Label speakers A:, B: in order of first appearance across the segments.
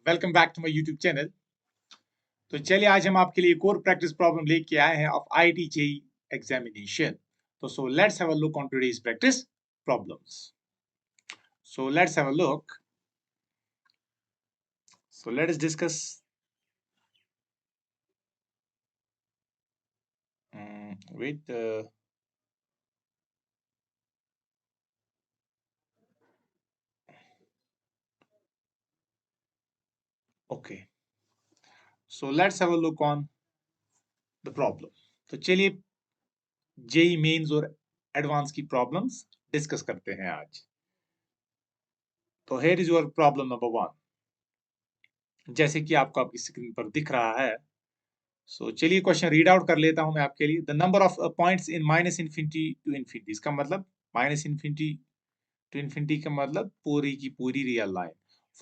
A: Welcome back to my YouTube channel. तो चलिए आज हम आपके लिए एक और प्रैक्टिस प्रॉब्लम लेके आए हैं ऑफ आईआईटी जेईई एग्जामिनेशन। तो so let's have a look on today's practice problems. So let's have a look. So let's discuss with okay, so let's have a look on the problem। तो चलिए JEE mains और advance की problems discuss करते हैं आज। तो here is your problem number 1, जैसे कि आपको आपकी स्क्रीन पर दिख रहा है। सो चलिए क्वेश्चन रीड आउट कर लेता हूं मैं आपके लिए। The number of points in minus infinity to infinity, इसका मतलब माइनस इन्फिनिटी टू इन्फिनिटी का मतलब पूरी की पूरी real line.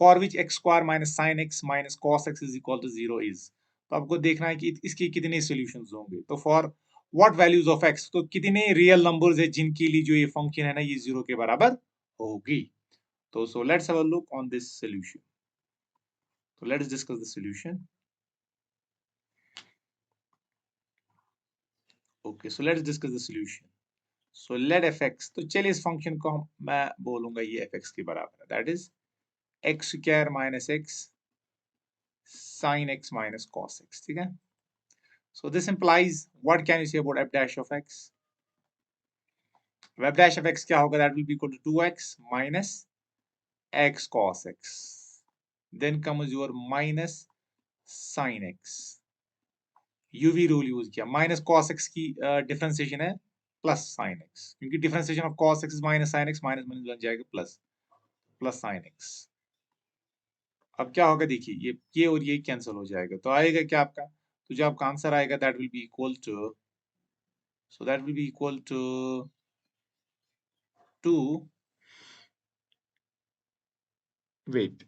A: For which x square minus sine x minus cos x is equal to 0 is. तो आपको देखना है कि इसके कितने सॉल्यूशंस होंगे। तो for what values of x, तो कितने रियल नंबर्स है जिनके लिए जो ये फंक्शन है ना ये 0 के बराबर होगी। तो so let's have a look on this solution. तो let's discuss the solution. Okay, so let's discuss the solution. So let F x, तो चलिए इस फंक्शन को मैं बोलूंगा ये एफ एक्स के बराबर है, that is x square minus x sine x minus cos x. ठीक है। So this implies what can you say about f dash of x. F dash of x क्या होगा, that will be equal to 2x minus x cos x, then comes your minus sine x. UV rule use किया, minus cos x की differentiation है plus sine x, क्योंकि differentiation of cos x minus sine x, minus minus बन जाएगा plus, plus sine x. अब क्या होगा देखिए, ये और ये कैंसिल हो जाएगा, तो आएगा क्या आपका, तो जो आपका आंसर आएगा that will be equal to, so that will be equal to 2, wait,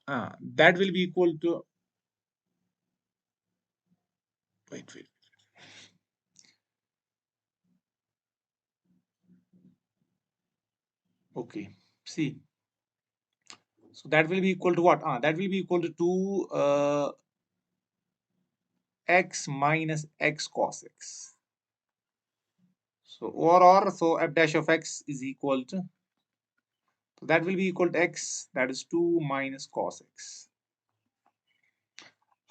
A: that will be equal to, wait, okay, see, so that will be equal to what, that will be equal to 2 x minus x cos x. So or so f dash of x is equal to, so that will be equal to x, that is 2 minus cos x.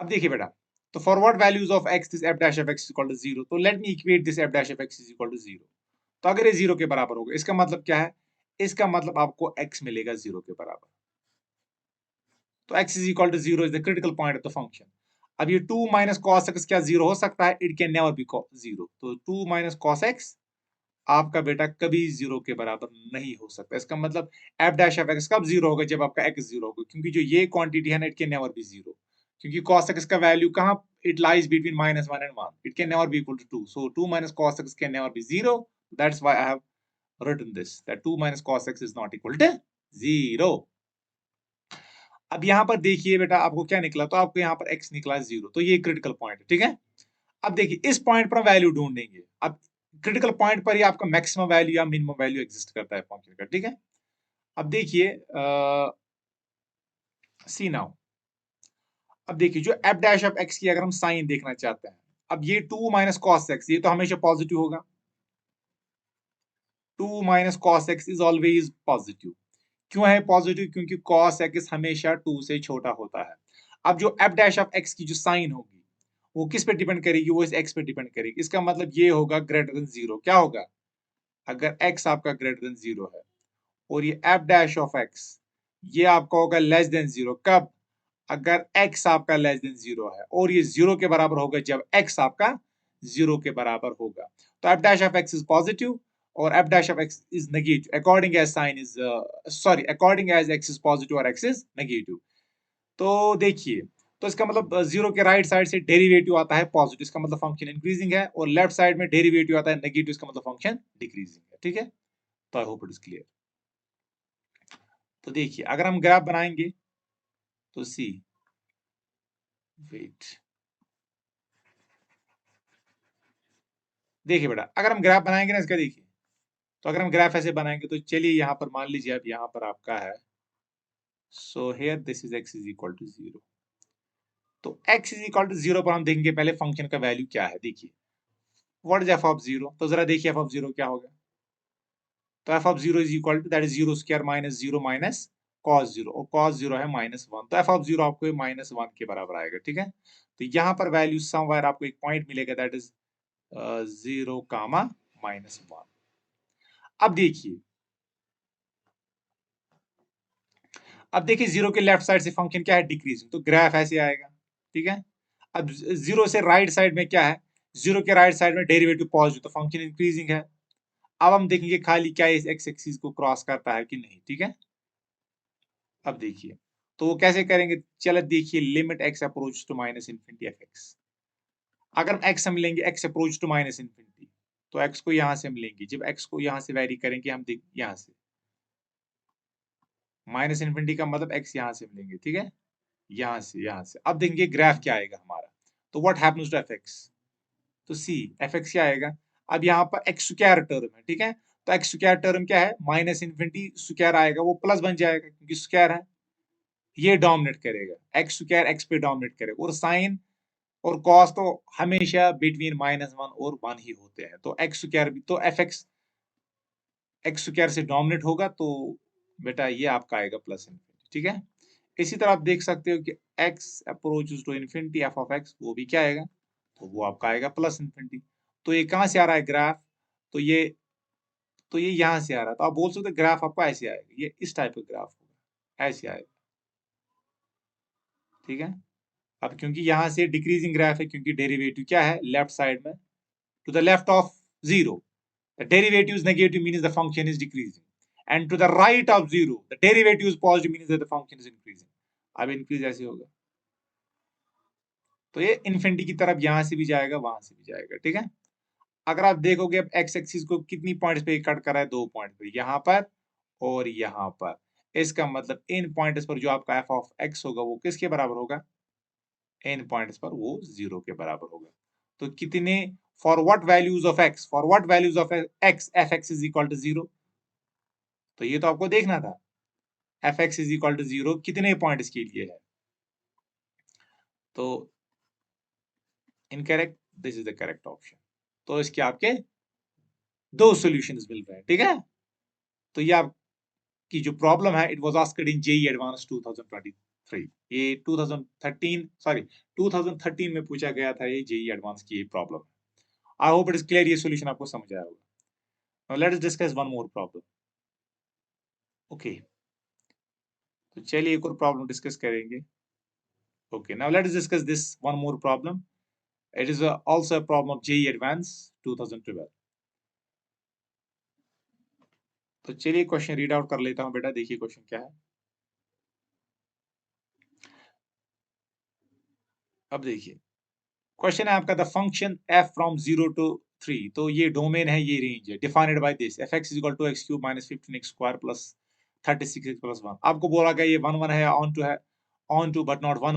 A: अब देखिए बेटा, तो for what values of x this f dash of x is equal to 0, तो let me equate this f dash of x is equal to 0। तो अगर ये 0 के बराबर होगा, इसका मतलब क्या है, इसका मतलब आपको x मिलेगा 0 के बराबर। तो x is equal to 0 is the critical point of the function। अब ये 2 माइनस कॉस एक्स क्या 0 हो सकता है, इट कैन नेवर बी 0। तो 2 माइनस कॉस एक्स आपका बेटा कभी 0 के बराबर नहीं हो सकता। इसका मतलब एफ डैश ऑफ एक्स कब 0 होगा, जब आपका x 0 होगा, क्योंकि जो ये क्वांटिटी है ना इट कैन नेवर बी 0, क्योंकि cos x का वैल्यू कहां, it lies between -1 and 1, it can never be equal to 2, so 2 minus cos x can never be 0, that's why I have written this that 2 minus cos x is not equal to 0। अब यहां पर देखिए बेटा आपको क्या निकला, तो आपको यहां पर x निकला 0, तो ये क्रिटिकल पॉइंट है। ठीक है। अब देखिए इस पॉइंट पर हम वैल्यू ढूंढेंगे। अब क्रिटिकल पॉइंट पर ही आपका मैक्सिमम वैल्यू या मिनिमम वैल्यू एग्जिस्ट करता है फंक्शन का। ठीक है। अब देखिए सी नाउ, अब देखिए जो एफ डैश ऑफ एक्स की अगर हम साइन देखना चाहते हैं, अब ये 2 माइनस कॉस एक्स, ये तो हमेशा पॉजिटिव होगा, 2 minus cos x is always positive. क्यों है पॉजिटिव, क्योंकि कॉस एक्स हमेशा 2 से छोटा होता है। अब जो एफ डैश ऑफ एक्स की जो साइन होगी वो किस पे डिपेंड करेगी, वो इस एक्स पे डिपेंड करेगी। इसका मतलब ये होगा ग्रेटर देन 0। क्या होगा, अगर x आपका ग्रेटर देन 0 है और ये f डैश ऑफ x ये आपका होगा लेस देन 0, कब, अगर x आपका लेस देन 0 है, और ये 0 के बराबर होगा जब x आपका 0 के बराबर होगा। तो f dash of x is positive और f dash of x is negative according as sine is, sorry, according as x is positive और x इज नेगेटिव। तो देखिए, तो इसका मतलब 0 के राइट साइड से डेरिवेटिव आता है पॉजिटिव, इसका मतलब फंक्शन इंक्रीजिंग है, और लेफ्ट साइड में डेरिवेटिव आता है नेगेटिव, इसका मतलब फंक्शन डिक्रीजिंग है। ठीक है। तो I hope it is clear. तो देखिए अगर हम ग्राफ बनाएंगे तो सी, वेट, देखिए बेटा अगर हम ग्राफ बनाएंगे ना इसका, देखिए तो अगर हम ग्राफ ऐसे बनाएंगे तो चलिए यहाँ पर मान लीजिए अब यहाँ पर आपका है, so here this is x is equal to 0। तो x इज इक्वल टू 0 पर हम देखेंगे पहले फंक्शन का वैल्यू क्या है। देखिए व्हाट इज f ऑफ 0, तो जरा देखिए f ऑफ 0 क्या होगा। तो f of 0 is equal to that is 0 square minus 0 minus cos 0, और cos 0 है -1, तो f ऑफ 0 आपको -1 के बराबर आएगा। ठीक है, तो यहाँ पर वैल्यू समवेयर आपको एक पॉइंट मिलेगा दैट इज 0 कामा -1। अब देखिए 0 के लेफ्ट साइड से फंक्शन क्या है, डिक्रीजिंग, तो ग्राफ ऐसे आएगा। ठीक है, अब 0 से राइट साइड में क्या है, 0 के राइट साइड में डेरिवेटिव पॉजिटिव, तो फंक्शन इंक्रीजिंग है। अब हम देखेंगे खाली क्या इस एक्स एक्सिस को क्रॉस करता है कि नहीं। ठीक है, अब देखिए तो वो कैसे करेंगे, चलो देखिए limit x approach to minus infinity f x. अगर हम एक्स हम लेंगे x approach to minus infinity, तो एक्स को यहां से हम लेंगे, जब एक्स को यहां से वेरी करेंगे हम देख यहां से माइनस इन्फिनिटी का मतलब एक्स यहां से हम लेंगे। ठीक है, यहां से अब देखेंगे ग्राफ क्या आएगा हमारा। तो what happens to f x, तो सी एफ एक्स क्या आएगा। अब यहाँ पर एक्स स्क्वायर टर्म है। ठीक है, तो एक्स स्क्वायर टर्म क्या है, माइनस इन्फिनिटी स्क्वायर आएगा, वो प्लस बन जाएगा क्योंकि स्क्वायर है। ये डोमिनेट करेगा, एक्स स्क्वायर एक्स पे डोमिनेट करेगा, और साइन और कॉस तो हमेशा बिटवीन -1 और 1 ही होते हैं। तो एक्स स्क्वायर भी, तो एफ एक्स एक्स स्क्वायर से डोमिनेट होगा, तो बेटा ये आपका आएगा प्लस इन्फिनिटी। ठीक है, इसी तरह आप देख सकते हो कि x approaches to infinity f of x, वो भी क्या आएगा, तो वो आपका आएगा प्लस इन्फिनिटी। तो ये कहां से आ रहा है ग्राफ, तो ये यहां से आ रहा है। तो आप बोल सकते हो ग्राफ आपका ऐसे आएगा, ये इस टाइप का ग्राफ होगा, ऐसे आएगा। ठीक है, अब क्योंकि यहां से डिक्रीजिंग ग्राफ है, क्योंकि डेरिवेटिव क्या है लेफ्ट साइड में, to the left of 0 the derivative is negative means the function is decreasing, and to the right of 0 the derivative is positive means that the function is increasing। अब increase ऐसे होगा, तो ये infinity की तरफ यहां से भी जाएगा वहां से भी जाएगा। ठीक है, अगर आप देखोगे अब एक्स एक्सिस को कितनी पॉइंट्स पे कट कर रहा है, 2 पॉइंट पे, यहाँ पर और यहाँ पर। इसका मतलब इन पॉइंट्स पर जो आपका एफ ऑफ एक्स होगा वो किसके बराबर होगा, इन पॉइंट्स पर वो 0 के बराबर होगा। तो कितने, for what values of x, for what values of x f x is equal to 0, तो ये तो आपको देखना था f x is equal to 0 कितने पॉइंट्स के लिए है। तो incorrect, this is the correct option. तो इसके आपके 2 सॉल्यूशंस मिल रहे हैं। ठीक है, तो ये आपकी जो प्रॉब्लम है, it was asked in JEE advance 2023। ये 2013 में पूछा गया था, ये जेईई एडवांस की problem. I hope it is clear, ये सॉल्यूशन आपको समझ आया होगा। Now let us discuss one more problem. Okay, तो चलिए एक और प्रॉब्लम डिस्कस करेंगे। Okay, now let us discuss this one more problem. It is also a problem of JEE advance 2012। तो चलिए क्वेश्चन रीड आउट कर लेता हूं बेटा, देखिए क्वेश्चन क्या है। अब देखिए क्वेश्चन है आपका, the function f from 0 to 3, तो ये डोमेन है, ये रेंज है, defined by this f x is equal to x cube minus 15x square plus 36x plus 1। आपको बोला गया ये 1 1 है, onto but not 1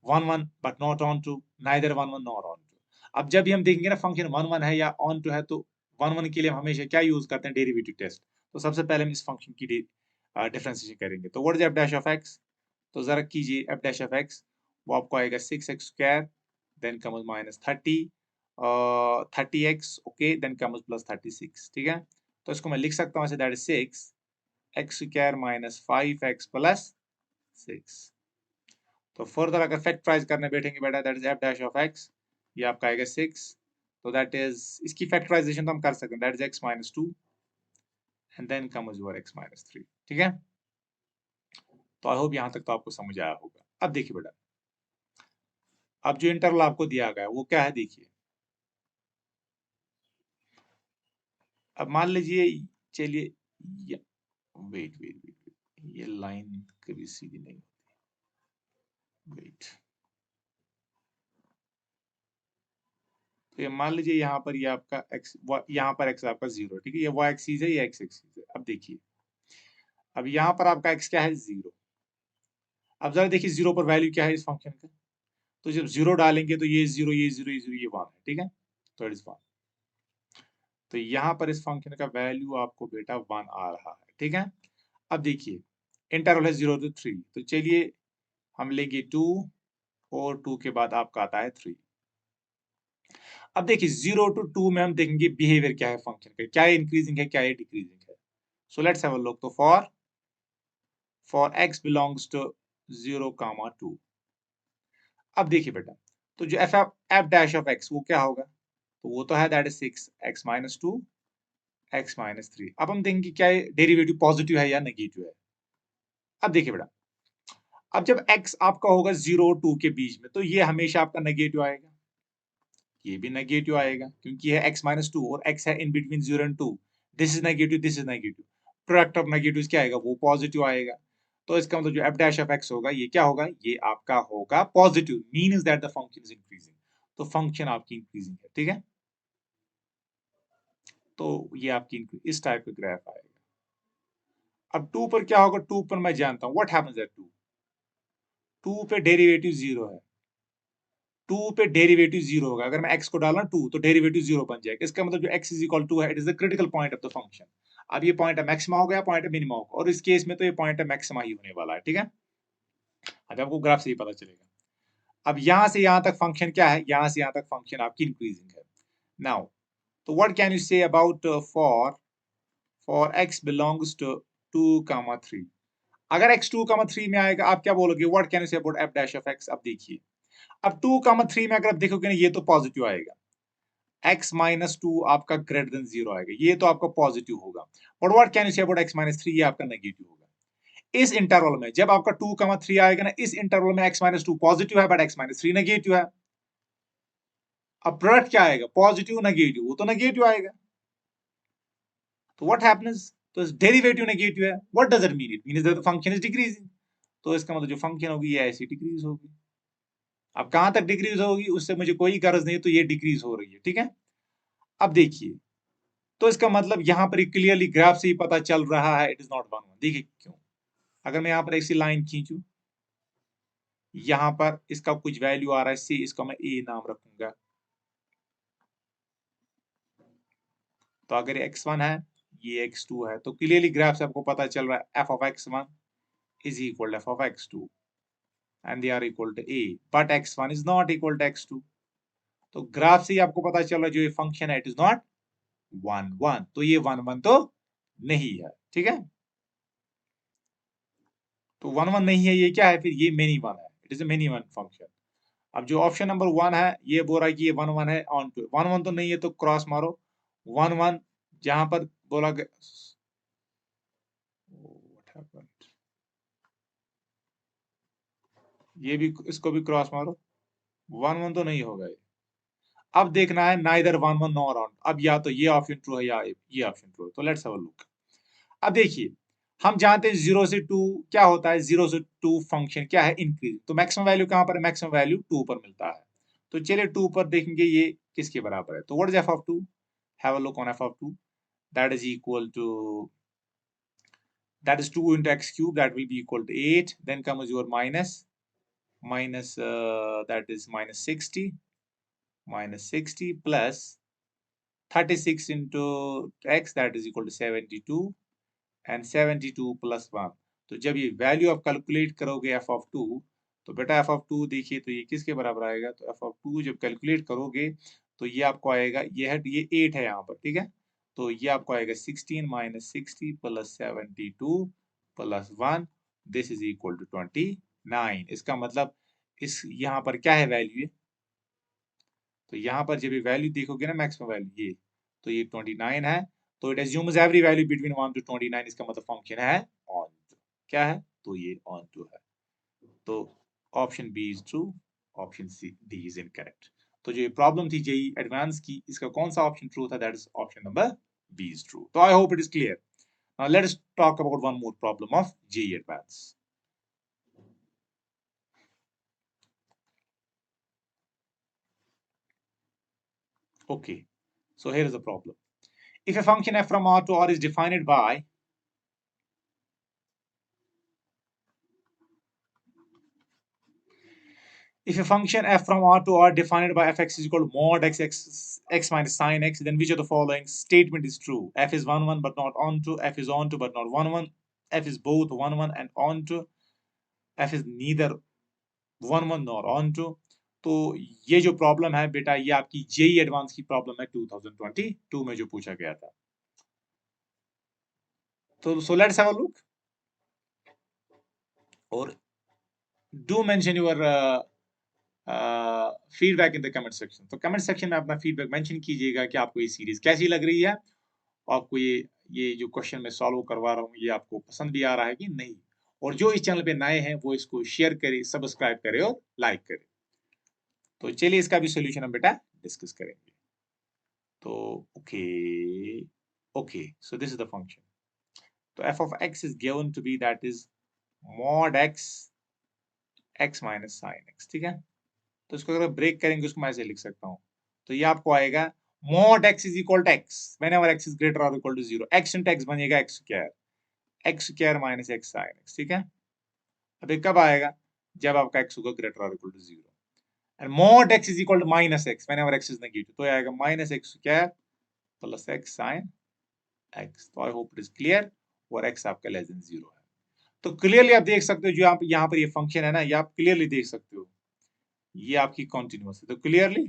A: 1 but not onto, neither 1 1 not onto. अब जब भी हम देखेंगे ना फंक्शन 1 1 है या ऑन टू है, तो 1 1 के लिए हम हमेशा क्या यूज करते हैं, डेरिवेटिव टेस्ट। तो सबसे पहले हम इस फंक्शन की डिफरेंशिएशन करेंगे। तो what is F dash of x, तो जरा कीजिए एफ डैश ऑफ एक्स, वो आपको आएगा 6x square, then comes minus 30, 30x, okay, then comes plus 36। ठीक है, तो इसको मैं लिख सकता हूँ ऐसे, that is 6x square minus 5x plus 6। तो फर्दर अगर फैक्टराइज करने बैठेंगे बेटा, that is F dash of x, ये आपका आएगा 6, तो दैट इज इसकी फैक्टराइजेशन तो हम कर सकते हैं, that is x minus 2 and then comes your x minus 3। ठीक है, तो आई होप यहाँ तक तो आपको समझ आया होगा। अब देखिए बेटा, अब जो इंटरवल आपको दिया गया है वो क्या है, देखिए अब मान लीजिए, चलिए वेट वेट वेट, ये लाइन कभी सीधी नहीं होती, वेट। तो ये मान लीजिए यहाँ पर ये आपका x, यहाँ पर x आपका 0, ठीक है, ये y एक्सिस है, ये x एक्सिस है। अब देखिए, अब यहाँ पर आपका x क्या है, 0। अब जरा देखिए 0 पर वैल्यू क्या है इस फंक्शन का, तो जब 0 डालेंगे तो ये 0 ये 0 ये 0 ये 1 है। ठीक है, तो इट इज 1। तो यहां पर इस फंक्शन का वैल्यू आपको बेटा 1 आ रहा है, ठीक है। अब देखिए इंटरवल है 0 to 3, तो चलिए हम लेंगे 2 और 2 के बाद आपका आता है 3। अब देखिए 0 to 2 में हम देखेंगे बिहेवियर क्या है फंक्शन का, क्या ये इंक्रीजिंग है, क्या ये डिक्रीजिंग है। सो लेट्स हैव अ लुक। तो फॉर x बिलोंग्स टू 0, 2। अब देखिए बेटा, तो जो एफ डैश ऑफ x वो क्या होगा, तो वो तो है that is 6 x minus 2 x minus 3। अब हम देखेंगे क्या डेरिवेटिव पॉजिटिव है या नेगेटिव है। अब देखिए बेटा, अब जब x आपका होगा 0 और 2 के बीच में, तो ये हमेशा आपका नेगेटिव आएगा, ये भी नेगेटिव आएगा, क्योंकि ये x माइनस 2 और x है in between 0 and 2। This is negative, this is negative, product of negative क्या आएगा, वो पॉजिटिव आएगा। तो इसका मतलब जो एफ डैश ऑफ x होगा ये क्या होगा, ये आपका होगा positive, means that the function is increasing. तो फंक्शन आपकी इंक्रीजिंग है, ठीक है। तो ये आपकी इस टाइप का ग्राफ आएगा। अब 2 पर क्या होगा, 2 पर मैं जानता हूं व्हाट हैपेंस एट 2। 2 पे डेरिवेटिव 0 है, 2 पे डेरिवेटिव 0 होगा। अगर मैं x को डालना 2 तो डेरिवेटिव 0 बन जाएगा। इसका मतलब जो x इज इक्वल टू है, it is the critical point of the function. अब ये पॉइंट है मैक्सिमा हो गया, पॉइंट है मिनिमा होगा, और इस केस में तो ये पॉइंट है मैक्सिमा ही होने वाला है, ठीक है। अब आपको ग्राफ से ही पता चलेगा। अब यहां से यहां तक फंक्शन क्या है, यहां से यहां तक फंक्शन आपकी इंक्रीजिंग है। नाउ तो what can you say about for x belongs to 2, 3। अगर x 2, 3 में आएगा, आप क्या बोलोगे, what can you say about f dash of x। अब देखिए, अब 2, 3 में अगर आप देखोगे ना, ये तो पॉजिटिव आएगा, x माइनस 2 आपका ग्रेटर देन 0 आएगा, ये तो आपका पॉजिटिव होगा। But what can you say about x minus 3, ये आपका नेगेटिव होगा। इस इंटरवल में जब आपका 2, 3 आएगा ना, इस इंटरवल में x माइनस 2 पॉजिटिव है, बट x माइनस 3 नेगेटिव है। अब प्रोडक्ट क्या आएगा, पॉजिटिव नेगेटिव, वो तो नेगेटिव आएगा। तो व्हाट हैपेंस, तो डेरिवेटिव नेगेटिव है, what does it mean, it means that the function is decreasing. तो इसका मतलब जो फंक्शन होगी ये ऐसी डिक्रीज होगी। अब कहां तक डिक्रीज होगी उससे मुझे कोई गर्ज नहीं, तो ये डिक्रीज हो रही है, ठीक है। अब देखिए, तो इसका मतलब यहां पर क्लियरली ग्राफ से ही पता चल रहा है इट इज नॉट 1, 1। देखिए क्यों, अगर मैं यहां पर ऐसी लाइन खींचूं, यहां पर इसका कुछ वैल्यू आ रहा है सी, इसका मैं ए नाम रखूंगा। तो अगर x1 है, ये x2 है, तो क्लियरली ग्राफ से आपको पता चल रहा है f of x1 is equal to f of x2 and they are equal to a, but x1 is not equal to x2। तो ग्राफ से ही आपको पता चल रहा है जो ये फंक्शन है इट इज नॉट 1, 1। तो ये 1, 1 तो नहीं है, ठीक है। तो 1, 1 नहीं है, ये क्या है फिर, ये मेनी 1 है, it is a many 1 function. अब जो ऑप्शन नंबर 1 है ये बोल रहा है कि ये 1, 1 है, ऑन टू 1, 1 तो नहीं है, तो क्रॉस मारो 1, 1 जहां पर बोला गया। What happened? ये भी, इसको भी क्रॉस मारो, 1, 1 तो नहीं होगा ये। अब देखना है नाइदर 1, 1 नॉर ऑन। अब या तो ये ऑप्शन ट्रू है या ये ऑप्शन ट्रू है, तो लेट्स हैव अ लुक। अब देखिए, हम जानते हैं 0 से 2 क्या होता है, 0 से 2 फंक्शन क्या है, इंक्रीज। तो मैक्सिमम वैल्यू कहां पर है, मैक्सिमम वैल्यू 2 पर मिलता है। तो चलिए 2 पर देखेंगे ये किसके बराबर है। तो what is f of 2, have a look on f of 2, that is equal to, that is 2 into x cube, that will be equal to 8, then comes your minus that is minus 60 plus 36 into x, that is equal to 72, and 72 plus 1। तो जब ये value आप calculate करोगे f of 2, तो बेटा f of 2 देखिए, तो ये किसके बराबर आएगा, तो f ऑफ 2 जब कैलकुलेट करोगे तो ये आपको आएगा, ये है, ये 8 है यहाँ पर, ठीक है। तो ये आपको आएगा 16 minus 60 plus 72 plus 1, this is equal to 29। इसका मतलब इस यहाँ पर क्या है वैल्यू, तो यहाँ पर जब ये वैल्यू देखोगे ना, मैक्सिमम वैल्यू ये, तो ये 29 है। तो it assumes every value between 1 to 29, इसका मतलब फंक्शन है ऑन टू, क्या है, तो ये ऑन टू है। तो option B is true, option C D is incorrect. तो जो ये प्रॉब्लम थी जेई एडवांस की, इसका कौन सा ऑप्शन ट्रू था, that is option number B is true. तो I hope it is clear. Now let us talk about one more problem of JEE advance. Okay, so here is the problem. If a function f from R to R is defined by If a function f from R to R defined by fx is equal to mod x minus sin x, then which of the following statement is true? F is 1 1 but not onto, f is onto but not 1 1, f is both 1 1 and onto, f is neither 1 1 nor onto. तो ये जो problem है बेटा, ये आपकी JEE advance की problem है 2022 में जो पूछा गया था. तो so let's have a look or do mention your feedback in the comment section. तो कमेंट सेक्शन में अपना फीडबैक मेंशन कीजिएगा कि आपको ये सीरीज कैसी लग रही है, आपको ये जो क्वेश्चन मैं सॉल्व करवा रहा हूँ ये आपको पसंद भी आ रहा है कि नहीं. और जो इस चैनल पे नए हैं वो इसको शेयर करे, सब्सक्राइब करे और लाइक करे. तो चलिए इसका भी सोल्यूशन हम बेटा डिस्कस करेंगे. तो okay so this is the function. तो f of x is given to be that is mod x minus sin x. ठीक है. तो इसको अगर ब्रेक करेंगे उसको मैं ऐसे लिख सकता हूँ. तो ये आपको आएगा mod x is equal to x whenever x is greater or equal to 0. x into x बनेगा x square minus x sin x. ठीक है. अब ये कब आएगा? जब आपका x होगा greater or equal to 0. and mod x is equal to minus x whenever x is negative. तो ये आएगा minus x square plus x sin x. तो I hope it is clear. और x आपका लेस देन 0 है. तो clearly आप देख सकते हो जो आप यहाँ पर ये फंक्शन है ना, ये आप क्लियरली देख सकते हो ये आपकी कॉन्टिन्यूअस है. तो क्लियरली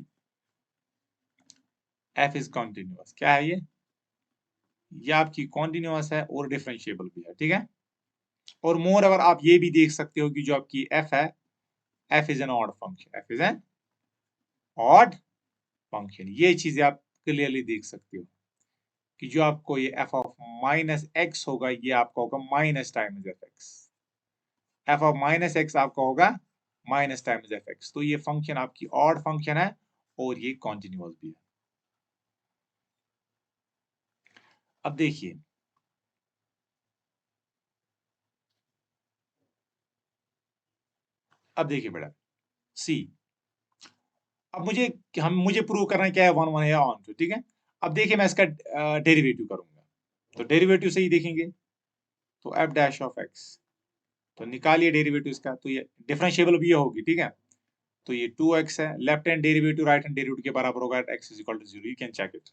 A: f इज कॉन्टिन्यूअस. क्या है ये आपकी कॉन्टिन्यूअस है और डिफरेंशिएबल भी है. ठीक है. और मोर ओवर आप ये भी देख सकते हो कि जो आपकी f है, f is an odd function. f is an odd function. ये चीजें आप क्लियरली देख सकते हो कि जो आपको ये f ऑफ माइनस एक्स होगा ये आपका होगा minus times F x. f of minus x आपका होगा माइनस टाइम्स एफ एक्स. तो ये फंक्शन आपकी ऑड फंक्शन है और ये कॉन्टिन्यूअस भी है. अब देखिए बेटा सी. अब मुझे प्रूव करना है क्या है 1 1 या ऑन टू. ठीक है. अब देखिए मैं इसका डेरिवेटिव करूंगा. तो डेरिवेटिव से ही देखेंगे. तो f डैश ऑफ x. तो निकालिए डेरिवेटिव इसका. तो ये डिफरेंशिएबल भी होगी. ठीक है. तो ये 2x है. Left hand derivative right hand derivative के बराबर होगा. x is equal to 0. You can check it.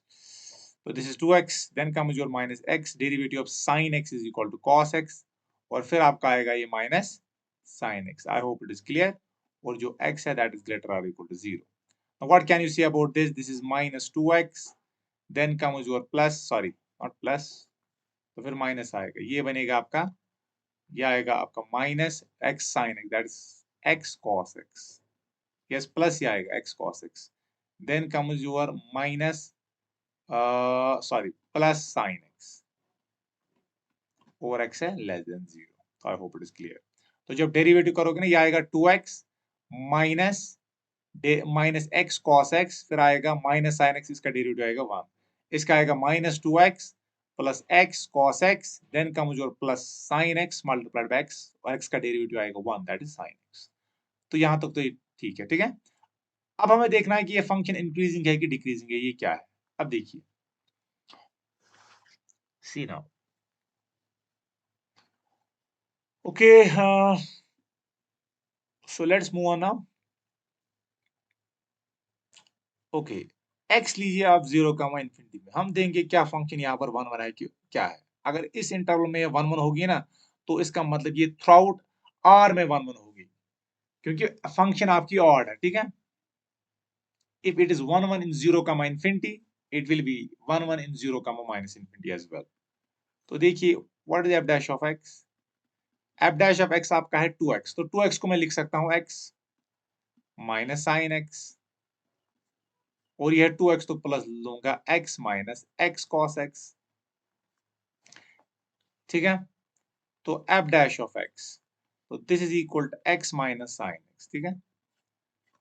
A: तो this is 2x. Then comes your minus x. Derivative of sin x is equal to cos x. और फिर आपका आएगा ये माइनस sin x. I hope it is clear. और जो x है दैट इज ग्रेटर और equal to 0. Now what can you say about this? This is minus 2x. Then comes your plus, sorry, not plus. तो फिर minus आएगा. ये बनेगा आपका, ये आएगा आपका minus x sin x, that is x cos x. Yes, plus ये आएगा x cos x. Then comes your minus, sorry, plus sin x. और x है less than 0. I hope it is clear. तो जब डेरिवेटिव करोगे ना ये आएगा 2x minus x cos x. फिर आएगा माइनस साइन एक्स. इसका डेरिवेटिव आएगा 1. इसका आएगा minus 2x plus x cos x. Then comes your plus sine x multiplied by x. और एक्स का डेरिवेटिव आएगा 1, दैट इज साइन एक्स. तो यहां तक तो ठीक है. ठीक है. अब हमें देखना है कि ये फंक्शन इंक्रीजिंग है कि डिक्रीजिंग है. ये क्या है? अब देखिए see now. Okay so let's move on now. Okay x लीजिए आप 0 कामा इंफिनिटी में. हम देंगे क्या फंक्शन यहाँ पर 1 1 है क्या है. अगर इस इंटरवल में 1 1 होगी ना तो इसका मतलब ये थ्रू आउट R में 1 1 होगी क्योंकि फंक्शन आपकी ऑड है. ठीक है. If it is 1 1 in 0 comma infinity it will be 1 1 in 0 comma minus infinity as well. तो देखिए what is f dash of x. f dash of x आपका है 2x. तो 2x को मैं लिख सकता हूँ x माइनस साइन x. और यह 2x तो प्लस लूंगा x minus x cos x. ठीक है. तो f डैश ऑफ x. तो this is equal to x minus sine x. ठीक है.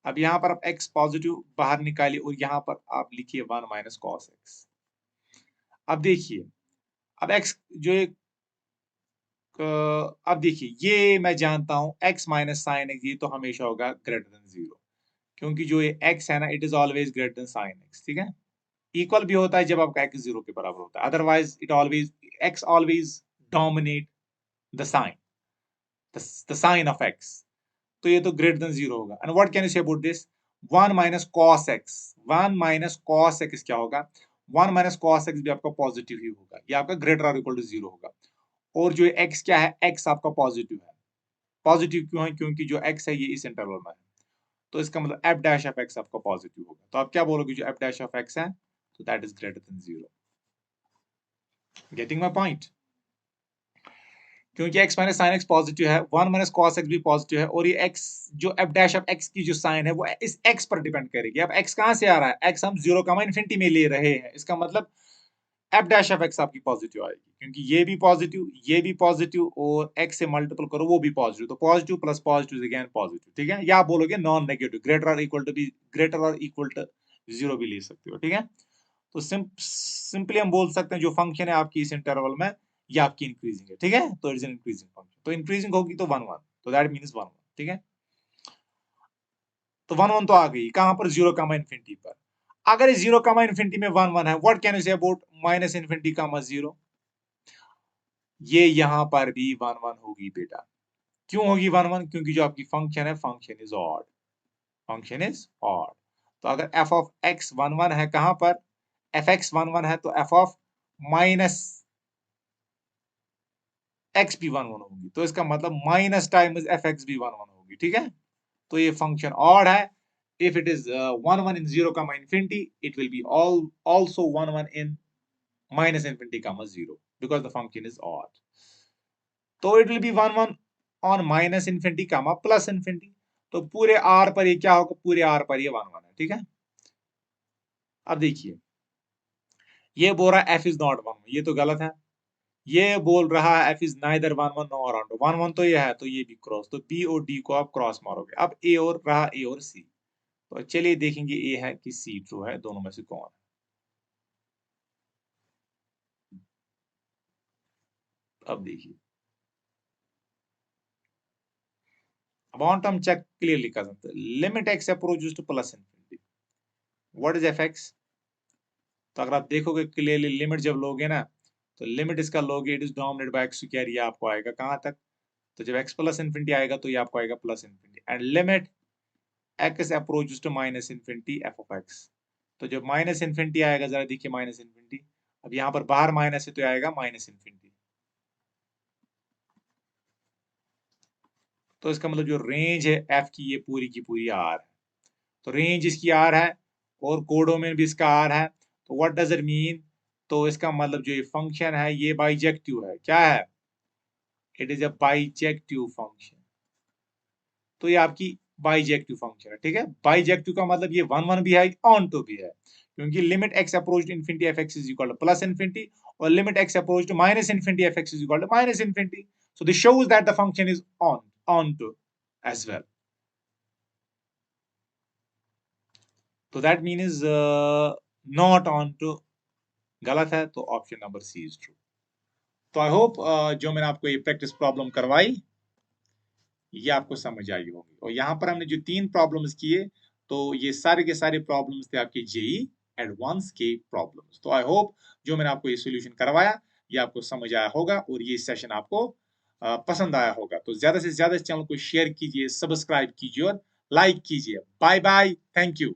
A: अब यहां पर आप x पॉजिटिव बाहर निकालिए और यहां पर आप लिखिए 1 माइनस कॉस x. अब देखिए अब x जो एक अब देखिए ये मैं जानता हूं x माइनस साइन x ये तो हमेशा होगा ग्रेटर देन 0 क्योंकि जो ये x है ना it is always greater than sine x. ठीक है. इक्वल भी होता है जब आपका x 0 के बराबर होता है. Otherwise it always x always dominate the sign, the sign of x. तो ये तो ग्रेटर देन 0 होगा। And what can you say about this? 1 minus cos x, 1 minus cos x क्या होगा? 1 माइनस कॉस एक्स भी आपका पॉजिटिव ही होगा, ये आपका ग्रेटर और इक्वल टू 0 होगा। और जो एक्स क्या है, एक्स आपका पॉजिटिव है। पॉजिटिव क्यों है? क्योंकि जो एक्स है ये इस इंटरवल में है, तो इसका मतलब एफ डैश ऑफ एक्स आपका पॉजिटिव होगा। तो आप क्या बोलोगे, जो एफ डैश ऑफ एक्स है तो that is greater than 0। Getting my point? क्योंकि x minus sine x positive है, 1 माइनस कॉस एक्स भी पॉजिटिव है, और ये x जो f डैश ऑफ x की जो साइन है वो इस x पर डिपेंड करेगी। अब x कहां से आ रहा है? x हम 0 कामा इन्फिनिटी में ले रहे हैं, इसका मतलब f डैश ऑफ x आपकी पॉजिटिव आएगी, क्योंकि ये भी पॉजिटिव और x से मल्टीपल करो वो भी पॉजिटिव, तो positive plus positive again positive, ठीक है? या आप बोलोगे नॉन नेगेटिव, ग्रेटर और इक्वल टू 0 भी ले सकते हो, ठीक है? तो सिंपली हम बोल सकते हैं जो फंक्शन है आपकी इस इंटरवल में ये आपकी इंक्रीजिंग है, ठीक है? तो इट्स एन इंक्रीजिंग फंक्शन, तो इंक्रीजिंग होगी तो 1 1, तो दैट मींस 1 1, ठीक है? तो 1 1 तो आ गई कहां पर? 0 कामा इन्फिनिटी पर। अगर 0 कामा इन्फिनिटी में 1 1 है, what can you say about minus infinity comma 0? ये यहां पर भी 1 1 होगी बेटा। क्यों होगी 1 1? क्योंकि जो आपकी फंक्शन है, function is odd, function is odd. तो अगर f ऑफ x 1 1 है कहां पर? fx 1 1 है तो f ऑफ माइनस x भी 1 1 होगी, तो इसका मतलब माइनस टाइम्स fx भी 1 1 होगी, ठीक है? तो ये फंक्शन ऑड है। If it is 1 1 in 0 comma infinity, it will be also 1 1 in minus infinity comma 0 because the function is odd. तो it will be 1 1 on minus infinity comma plus infinity. तो पूरे r पर ये क्या होगा? पूरे r पर ये 1 1 है, ठीक है? अब देखिए, ये बोल रहा है f is not 1 1, ये तो गलत है। ये बोल रहा है f is neither 1 1 nor around 1 1, तो ये है, तो ये भी क्रॉस, तो b और d को आप क्रॉस मारोगे। अब a और रहा a और c, तो चलिए देखेंगे a है कि c ट्रू है, दोनों में से कौन है। अब देखिए, अबाउट हम चेक क्लियरली कर सकते हैं। Limit x approaches to plus infinity, what is fx? तो अगर आप देखोगे क्लियरली, लिमिट जब लोगे ना, तो लिमिट इसका लोगे, it is dominated by x square, ये आपको आएगा कहां तक? तो जब x प्लस इंफिनिटी आएगा तो ये आपको आएगा plus infinity, and limit x approaches to minus infinity f of x। तो जब माइनस इंफिनिटी आएगा, जरा देखिए माइनस इंफिनिटी, अब यहाँ पर बाहर माइनस है तो आएगा माइनस इंफिनिटी। तो इसका मतलब जो रेंज है f की, ये पूरी की पूरी r है, तो रेंज इसकी r है और कोडोमेन भी इसका r है। तो व्हाट डज इट मीन? तो इसका मतलब जो ये फंक्शन है ये बाइजेक्टिव है, क्या है? It is a bijective function. तो ये आपकी बाइजेक्टिव फंक्शन है, ठीक है? बाइजेक्टिव का मतलब ये 1 1 भी है, ऑन टू भी है, क्योंकि limit x approach to infinity F x is equal to plus infinity, और limit x approach to minus infinity F x is equal to minus infinity. So this shows that the function is onto as well. तो that mean is not onto, गलत है, तो option number C is true. तो I hope जो मैंने आपको ये practice problem करवाई ये आपको समझ आई होगी, और यहाँ पर हमने जो 3 प्रॉब्लम्स किए, तो ये सारे के सारे प्रॉब्लम्स थे आपके जेई एडवांस के प्रॉब्लम्स। तो आई होप जो मैंने आपको ये सॉल्यूशन करवाया ये आपको समझ आया होगा और ये सेशन आपको पसंद आया होगा। तो ज्यादा से ज्यादा इस चैनल को शेयर कीजिए, सब्सक्राइब कीजिए और लाइक कीजिए। Bye bye, thank you.